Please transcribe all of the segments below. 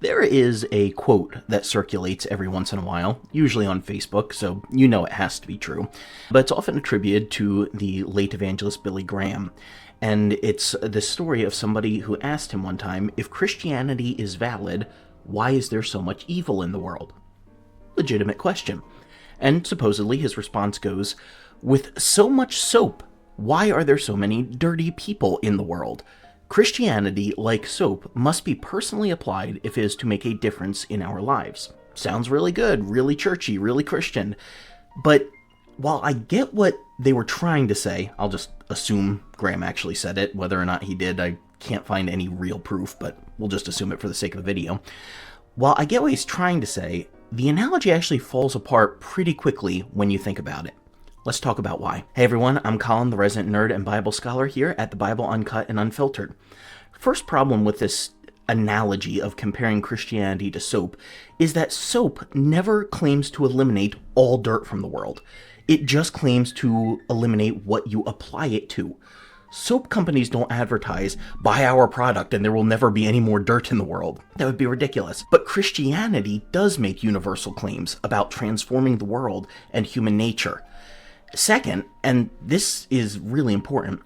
There is a quote that circulates every once in a while, usually on Facebook, so you know it has to be true, but it's often attributed to the late evangelist Billy Graham. And it's the story of somebody who asked him one time, if Christianity is valid, why is there so much evil in the world? Legitimate question. And supposedly his response goes, with so much soap, why are there so many dirty people in the world? Christianity, like soap, must be personally applied if it is to make a difference in our lives. Sounds really good, really churchy, really Christian. But while I get what they were trying to say, I'll just assume Graham actually said it. Whether or not he did, I can't find any real proof, but we'll just assume it for the sake of the video. While I get what he's trying to say, the analogy actually falls apart pretty quickly when you think about it. Let's talk about why. Hey everyone, I'm Colin, the resident nerd and Bible scholar here at the Bible Uncut and Unfiltered. First problem with this analogy of comparing Christianity to soap is that soap never claims to eliminate all dirt from the world. It just claims to eliminate what you apply it to. Soap companies don't advertise, buy our product and there will never be any more dirt in the world. That would be ridiculous. But Christianity does make universal claims about transforming the world and human nature. Second, and this is really important,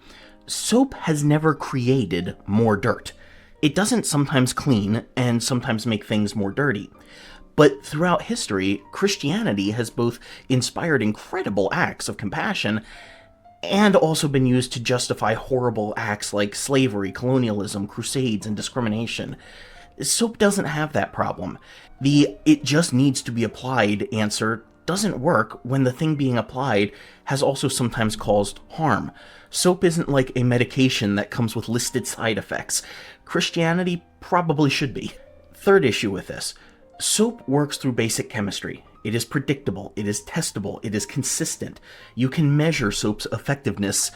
soap has never created more dirt. It doesn't sometimes clean and sometimes make things more dirty. But throughout history, Christianity has both inspired incredible acts of compassion and also been used to justify horrible acts like slavery, colonialism, crusades, and discrimination. Soap doesn't have that problem. The "it just needs to be applied" answer doesn't work when the thing being applied has also sometimes caused harm. Soap isn't like a medication that comes with listed side effects. Christianity probably should be. Third issue with this. Soap works through basic chemistry. It is predictable, it is testable, it is consistent. You can measure soap's effectiveness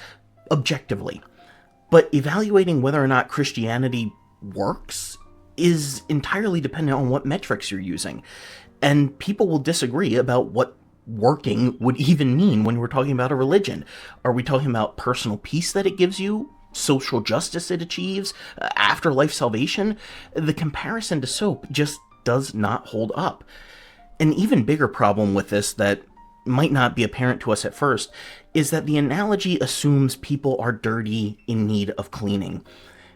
objectively. But evaluating whether or not Christianity works is entirely dependent on what metrics you're using. And people will disagree about what working would even mean when we're talking about a religion. Are we talking about personal peace that it gives you? Social justice it achieves? Afterlife salvation? The comparison to soap just does not hold up. An even bigger problem with this that might not be apparent to us at first is that the analogy assumes people are dirty in need of cleaning.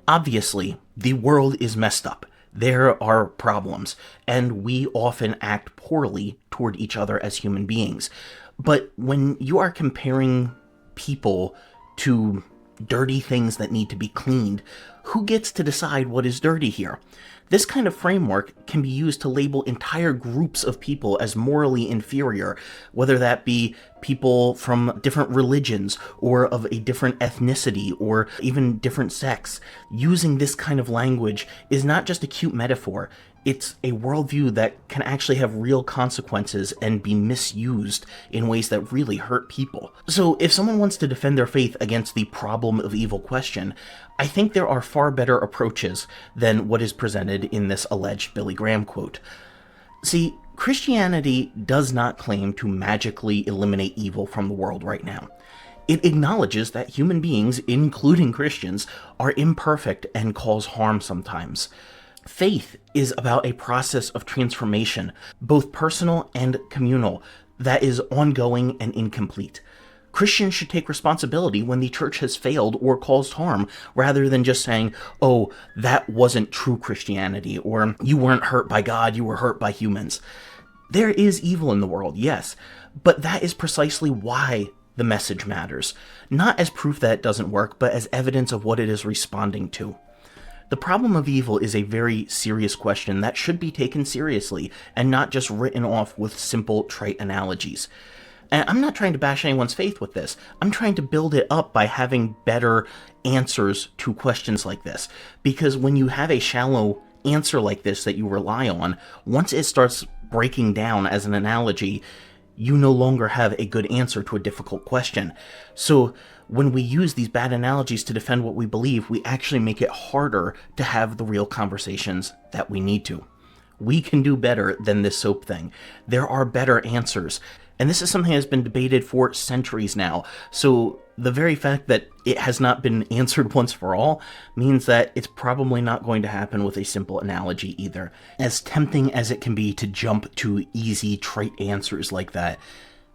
Obviously, the world is messed up. There are problems, and we often act poorly toward each other as human beings. But when you are comparing people to dirty things that need to be cleaned, who gets to decide what is dirty here? This kind of framework can be used to label entire groups of people as morally inferior, whether that be people from different religions or of a different ethnicity or even different sex. Using this kind of language is not just a cute metaphor. It's a worldview that can actually have real consequences and be misused in ways that really hurt people. So if someone wants to defend their faith against the problem of evil question, I think there are far better approaches than what is presented in this alleged Billy Graham quote. See, Christianity does not claim to magically eliminate evil from the world right now. It acknowledges that human beings, including Christians, are imperfect and cause harm sometimes. Faith is about a process of transformation, both personal and communal, that is ongoing and incomplete. Christians should take responsibility when the church has failed or caused harm, rather than just saying, oh, that wasn't true Christianity, or you weren't hurt by God, you were hurt by humans. There is evil in the world, yes, but that is precisely why the message matters. Not as proof that it doesn't work, but as evidence of what it is responding to. The problem of evil is a very serious question that should be taken seriously and not just written off with simple, trite analogies. And I'm not trying to bash anyone's faith with this. I'm trying to build it up by having better answers to questions like this. Because when you have a shallow answer like this that you rely on, once it starts breaking down as an analogy, you no longer have a good answer to a difficult question. So when we use these bad analogies to defend what we believe, we actually make it harder to have the real conversations that we need to. We can do better than this soap thing. There are better answers. And this is something that has been debated for centuries now. So The very fact that it has not been answered once for all means that it's probably not going to happen with a simple analogy either. As tempting as it can be to jump to easy, trite answers like that,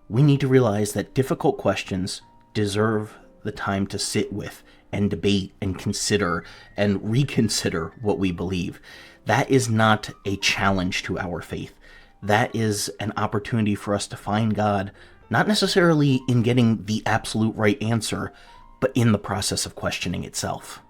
we need to realize that difficult questions deserve the time to sit with and debate and consider and reconsider what we believe. That is not a challenge to our faith. That is an opportunity for us to find God, not necessarily in getting the absolute right answer, but in the process of questioning itself.